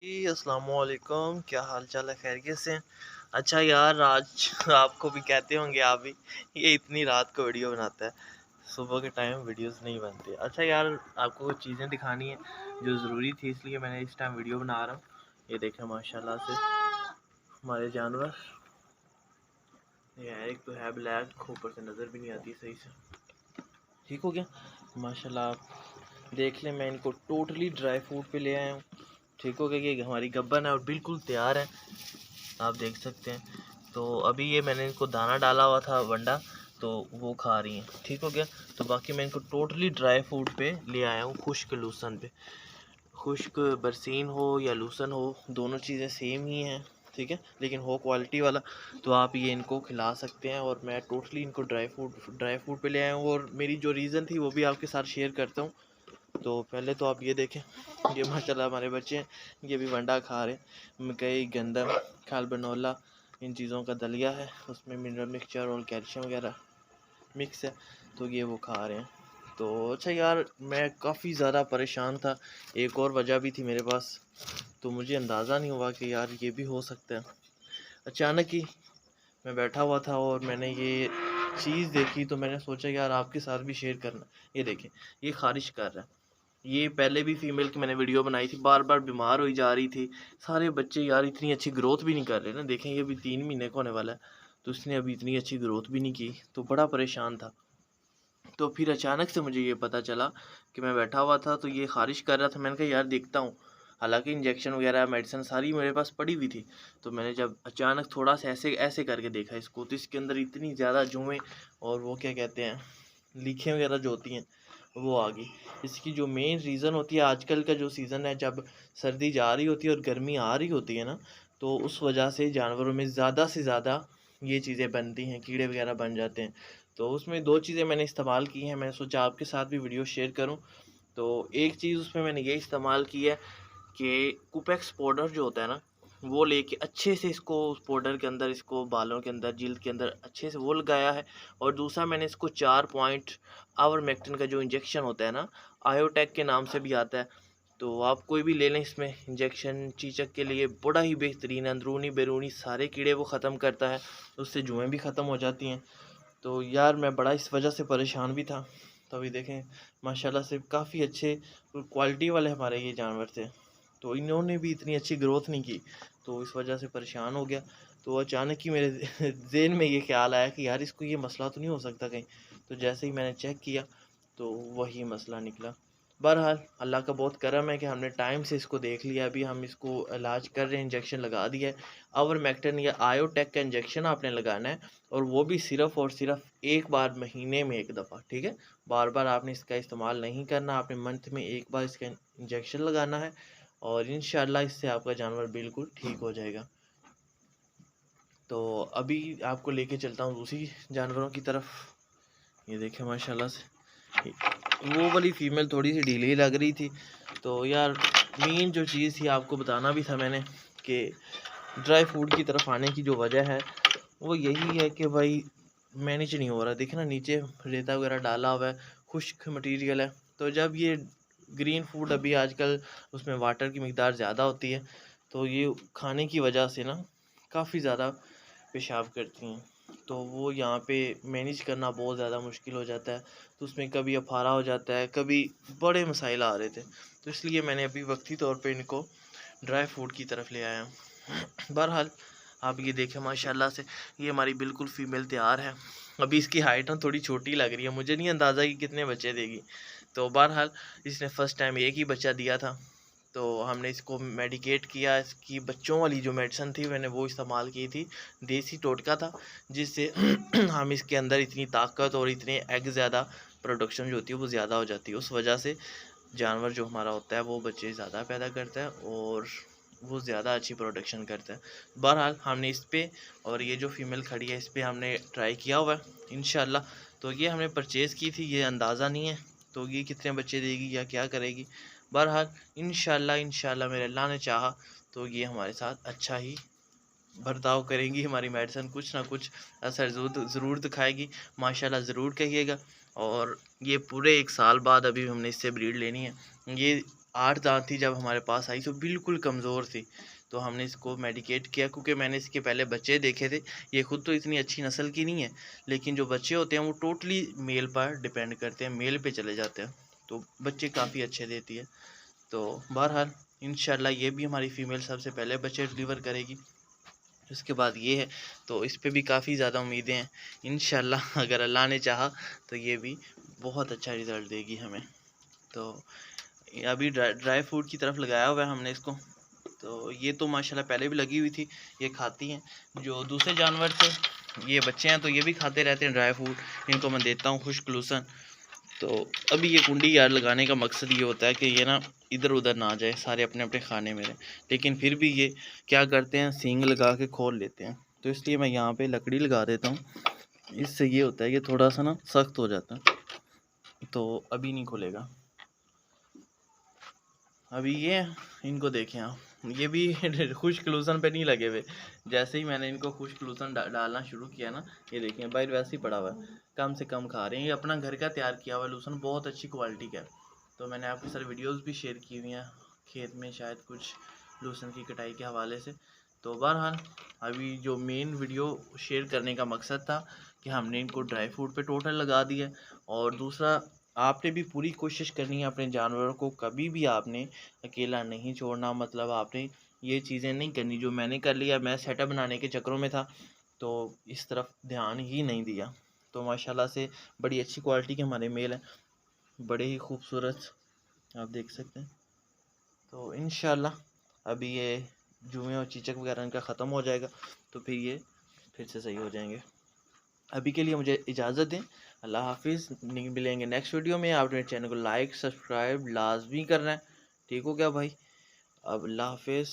जी, अस्सलाम वालेकुम। क्या हाल चाल है, खैरियत से हैं? अच्छा यार, आज आपको भी कहते होंगे आप भी, ये इतनी रात को वीडियो बनाता है, सुबह के टाइम वीडियोस नहीं बनती। अच्छा यार, आपको कुछ चीज़ें दिखानी है जो ज़रूरी थी, इसलिए मैंने इस टाइम वीडियो बना रहा हूँ। ये देखें माशाल्लाह से हमारे जानवर। ये है, एक तो है ब्लैक, ऊपर से नज़र भी नहीं आती सही से। ठीक हो गया माशाल्लाह। आप देख लें, मैं इनको टोटली ड्राई फ्रूट पे ले आया हूँ। ठीक हो गया, ये हमारी गब्बन है और बिल्कुल तैयार है, आप देख सकते हैं। तो अभी ये मैंने इनको दाना डाला हुआ था वंडा, तो वो खा रही हैं। ठीक हो गया। तो बाकी मैं इनको टोटली ड्राई फूड पे ले आया हूँ, खुश्क लूसन पे। खुश्क बरसीन हो या लूसन हो, दोनों चीज़ें सेम ही हैं। ठीक है, लेकिन हो क्वालिटी वाला तो आप ये इनको खिला सकते हैं। और मैं टोटली इनको ड्राई फूड पे ले आया हूँ, और मेरी जो रीज़न थी वो भी आपके साथ शेयर करता हूँ। तो पहले तो आप ये देखें, ये माशाल्लाह हमारे बच्चे हैं, ये भी वंडा खा रहे हैं। मकई, गंदम, खालबनोला, इन चीज़ों का दलिया है, उसमें मिनरल मिक्सचर और कैल्शियम वगैरह मिक्स है, तो ये वो खा रहे हैं। तो अच्छा यार, मैं काफ़ी ज़्यादा परेशान था। एक और वजह भी थी मेरे पास, तो मुझे अंदाज़ा नहीं हुआ कि यार ये भी हो सकता है। अचानक ही मैं बैठा हुआ था और मैंने ये चीज़ देखी, तो मैंने सोचा यार आपके साथ भी शेयर करना। ये देखें, ये खारिश कर रहा है। ये पहले भी फीमेल की मैंने वीडियो बनाई थी, बार बार बीमार हुई जा रही थी। सारे बच्चे यार इतनी अच्छी ग्रोथ भी नहीं कर रहे ना। देखें, ये भी 3 महीने का होने वाला है, तो इसने अभी इतनी अच्छी ग्रोथ भी नहीं की, तो बड़ा परेशान था। तो फिर अचानक से मुझे ये पता चला कि मैं बैठा हुआ था, तो ये खारिश कर रहा था। मैंने कहा यार देखता हूँ, हालांकि इंजेक्शन वगैरह मेडिसिन सारी मेरे पास पड़ी हुई थी। तो मैंने जब अचानक थोड़ा सा ऐसे ऐसे करके देखा इसको, तो इसके अंदर इतनी ज़्यादा जुएँ और वो क्या कहते हैं, लीखें वगैरह जो होती हैं, वो आ गई। इसकी जो मेन रीज़न होती है, आजकल का जो सीज़न है, जब सर्दी जा रही होती है और गर्मी आ रही होती है ना, तो उस वजह से जानवरों में ज़्यादा से ज़्यादा ये चीज़ें बनती हैं, कीड़े वगैरह बन जाते हैं। तो उसमें 2 चीज़ें मैंने इस्तेमाल की हैं, मैंने सोचा आपके साथ भी वीडियो शेयर करूँ। तो एक चीज़ उसमें मैंने ये इस्तेमाल की है कि कुपेक्स पाउडर जो होता है ना, वो लेके अच्छे से इसको उस पाउडर के अंदर, इसको बालों के अंदर, जिल्द के अंदर अच्छे से वो लगाया है। और दूसरा मैंने इसको 4 पॉइंट आवर्मेक्टिन का जो इंजेक्शन होता है ना, आयोटेक के नाम से भी आता है, तो आप कोई भी ले लें। इसमें इंजेक्शन चीचक के लिए बड़ा ही बेहतरीन है, अंदरूनी बैरूनी सारे कीड़े वो ख़त्म करता है, उससे जुएँ भी ख़त्म हो जाती हैं। तो यार मैं बड़ा इस वजह से परेशान भी था। तो अभी देखें माशाल्लाह से काफ़ी अच्छे क्वालिटी वाले हमारे ये जानवर थे, तो इन्होंने भी इतनी अच्छी ग्रोथ नहीं की, तो इस वजह से परेशान हो गया। तो अचानक ही मेरे ज़हन में ये ख्याल आया कि यार इसको ये मसला तो नहीं हो सकता कहीं। तो जैसे ही मैंने चेक किया, तो वही मसला निकला। बहरहाल अल्लाह का बहुत करम है कि हमने टाइम से इसको देख लिया। अभी हम इसको इलाज कर रहे हैं, इंजेक्शन लगा दिया है। आवर्मेक्टिन या आयोटेक का इंजेक्शन आपने लगाना है, और वो भी सिर्फ़ और सिर्फ़ एक बार महीने में 1 दफ़ा। ठीक है, बार बार आपने इसका इस्तेमाल नहीं करना, आपने मंथ में एक बार इसका इंजेक्शन लगाना है, और इंशाल्लाह इससे आपका जानवर बिल्कुल ठीक हो जाएगा। तो अभी आपको लेके चलता हूँ दूसरी जानवरों की तरफ। ये देखें माशाल्लाह से, वो वाली फ़ीमेल थोड़ी सी ढीली लग रही थी। तो यार मेन जो चीज़ थी आपको बताना भी था मैंने, कि ड्राई फूड की तरफ आने की जो वजह है, वो यही है कि भाई मैनेज नहीं हो रहा। देखना नीचे रेता वगैरह डाला हुआ है, खुश्क मटेरियल है। तो जब ये ग्रीन फूड अभी आजकल उसमें वाटर की मिकदार ज़्यादा होती है, तो ये खाने की वजह से ना काफ़ी ज़्यादा पेशाब करती हैं। तो वो यहाँ पे मैनेज करना बहुत ज़्यादा मुश्किल हो जाता है। तो उसमें कभी अफारा हो जाता है, कभी बड़े मसाइल आ रहे थे। तो इसलिए मैंने अभी वक्ती तौर पे इनको ड्राई फूड की तरफ ले आया हूँ। बहरहाल आप ये देखें माशाल्लाह से, ये हमारी बिल्कुल फ़ीमेल तैयार है। अभी इसकी हाइट ना थोड़ी छोटी लग रही है, मुझे नहीं अंदाज़ा कि कितने बच्चे देगी। तो बहरहाल इसने फ़र्स्ट टाइम एक ही बच्चा दिया था, तो हमने इसको मेडिकेट किया। इसकी बच्चों वाली जो मेडिसिन थी मैंने वो इस्तेमाल की थी, देसी टोटका था, जिससे हम इसके अंदर इतनी ताकत और इतने एग ज़्यादा प्रोडक्शन जो होती है वो ज़्यादा हो जाती है। उस वजह से जानवर जो हमारा होता है वो बच्चे ज़्यादा पैदा करता है, और वो ज़्यादा अच्छी प्रोडक्शन करता है। बहरहाल हमने इस पे, और ये जो फ़ीमेल खड़ी है इस पे हमने ट्राई किया हुआ है इंशाल्लाह। तो ये हमने परचेज़ की थी, ये अंदाज़ा नहीं है तो ये कितने बच्चे देगी या क्या करेगी। बहरहाल इंशाल्लाह मेरे अल्लाह ने चाहा तो ये हमारे साथ अच्छा ही बर्ताव करेंगी। हमारी मेडिसिन कुछ ना कुछ असर ज़रूर दिखाएगी, माशाल्लाह ज़रूर कहिएगा। और ये पूरे 1 साल बाद अभी हमने इससे ब्रीड लेनी है। ये 8 दांत थी जब हमारे पास आई, तो बिल्कुल कमज़ोर थी। तो हमने इसको मेडिकेट किया, क्योंकि मैंने इसके पहले बच्चे देखे थे। ये खुद तो इतनी अच्छी नस्ल की नहीं है, लेकिन जो बच्चे होते हैं वो टोटली मेल पर डिपेंड करते हैं, मेल पे चले जाते हैं, तो बच्चे काफ़ी अच्छे देती है। तो बहरहाल इंशाल्लाह ये भी हमारी फ़ीमेल सबसे पहले बच्चे डिलीवर करेगी। उसके बाद ये है, तो इस पे भी काफ़ी ज़्यादा उम्मीदें हैं। इंशाल्लाह अगर अल्लाह ने चाहा तो ये भी बहुत अच्छा रिज़ल्ट देगी हमें। तो अभी ड्राई फ्रूट की तरफ लगाया हुआ है हमने इसको। तो ये तो माशाल्लाह पहले भी लगी हुई थी, ये खाती हैं। जो दूसरे जानवर थे, ये बच्चे हैं, तो ये भी खाते रहते हैं ड्राई फ्रूट, इनको मैं देता हूँ खुश्क लूसन। तो अभी ये कुंडी यार लगाने का मकसद ये होता है कि ये ना इधर उधर ना जाए, सारे अपने अपने खाने में रहें। लेकिन फिर भी ये क्या करते हैं, सींग लगा के खोल लेते हैं, तो इसलिए मैं यहाँ पे लकड़ी लगा देता हूँ। इससे ये होता है कि थोड़ा सा ना सख्त हो जाता है, तो अभी नहीं खुलेगा। अभी ये इनको देखें आप, ये भी खुश्क लूसन पे नहीं लगे हुए। जैसे ही मैंने इनको खुश्क लूसन डालना शुरू किया ना, ये देखें बाहर वैसे ही पड़ा हुआ है, कम से कम खा रहे हैं। ये अपना घर का तैयार किया हुआ लूसन, बहुत अच्छी क्वालिटी का है। तो मैंने आपके साथ वीडियोस भी शेयर की हुई हैं खेत में, शायद कुछ लूसन की कटाई के हवाले से। तो बहरहाल अभी जो मेन वीडियो शेयर करने का मकसद था कि हमने इनको ड्राई फ्रूट पे टोटल लगा दिया। और दूसरा, आपने भी पूरी कोशिश करनी है अपने जानवरों को, कभी भी आपने अकेला नहीं छोड़ना। मतलब आपने ये चीज़ें नहीं करनी जो मैंने कर लिया, मैं सेटअप बनाने के चक्करों में था, तो इस तरफ ध्यान ही नहीं दिया। तो माशाल्लाह से बड़ी अच्छी क्वालिटी के हमारे मेल हैं, बड़े ही खूबसूरत, आप देख सकते हैं। तो इंशाल्लाह अभी ये जुएँ और चीचक वगैरह इनका ख़त्म हो जाएगा, तो फिर ये फिर से सही हो जाएंगे। अभी के लिए मुझे इजाज़त दें, अल्लाह हाफिज़। मिलेंगे नेक्स्ट वीडियो में। आप मेरे चैनल को लाइक सब्सक्राइब लाजमी करना है, ठीक हो क्या भाई? अब अल्लाह हाफिज़।